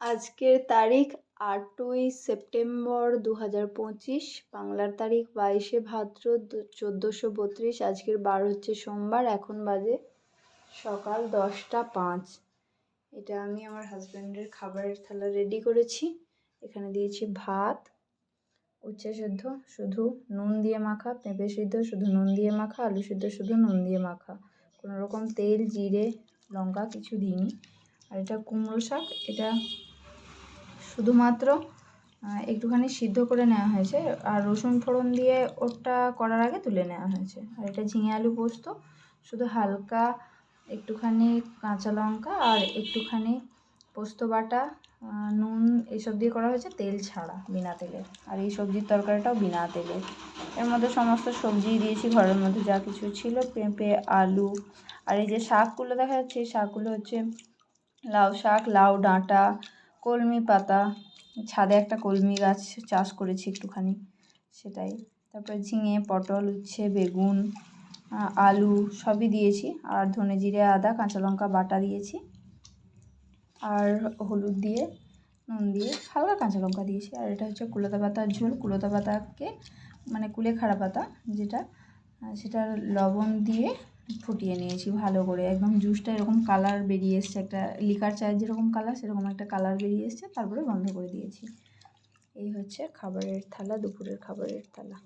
আজকের তারিখ 8ই সেপ্টেম্বর 2025, বাংলার তারিখ 22শে ভাদ্র 1432। আজকের বার হচ্ছে সোমবার। এখন বাজে সকাল 10টা 5। এটা আমি আমার হাজব্যান্ডের খাবারের থালা রেডি করেছি। এখানে দিয়েছি ভাত, উচ্ছে সেদ্ধ শুধু নুন দিয়ে মাখা, পেঁপে সিদ্ধ শুধু নুন দিয়ে মাখা, আলু সিদ্ধ শুধু নুন দিয়ে মাখা, কোনো রকম তেল জিরে লঙ্কা কিছু দিইনি। আর এটা কুমড়ো শাক, এটা শুধুমাত্র একটুখানি সিদ্ধ করে নেওয়া হয়েছে আর রসুন ফোড়ন দিয়ে ওটা করার আগে তুলে নেওয়া হয়েছে। আর এটা ঝিঙে আলু পোস্ত, শুধু হালকা একটুখানি কাঁচা লঙ্কা আর একটুখানি পোস্ত বাটা, নুন এইসব দিয়ে করা হয়েছে, তেল ছাড়া, বিনা তেলে। আর এই সবজির তরকারিটাও বিনা তেলে। এর মধ্যে সমস্ত সবজি দিয়েছি ঘরের মধ্যে যা কিছু ছিল, পেঁপে আলু। আর এই যে শাকগুলো দেখা যাচ্ছে, এই শাকগুলো হচ্ছে লাউ শাক, লাউ ডাঁটা, কলমি পাতা, ছাদে একটা কলমি গাছ চাষ করেছি একটুখানি, সেটাই। তারপরে ঝিঙে পটল উচ্ছে বেগুন আলু সবই দিয়েছি। আর ধনে জিরে আদা কাঁচা লঙ্কা বাটা দিয়েছি। আর হলুদ দিয়ে নুন দিয়ে হালকা কাঁচা লঙ্কা দিয়েছি। আর এটা হচ্ছে কুলেতা পাতার ঝোল। কুলেতা পাতাকে মানে কুলেখাড়া পাতা যেটা, সেটা লবণ দিয়ে ফুটিয়ে নিয়েছি ভালো করে, একদম জুসটা এরকম কালার বেরিয়ে এসছে, একটা লিকার চায়ের যেরকম কালার সেরকম একটা কালার বেরিয়ে এসছে। তারপরে বন্ধ করে দিয়েছি। এই হচ্ছে খাবারের থালা, দুপুরের খাবারের থালা।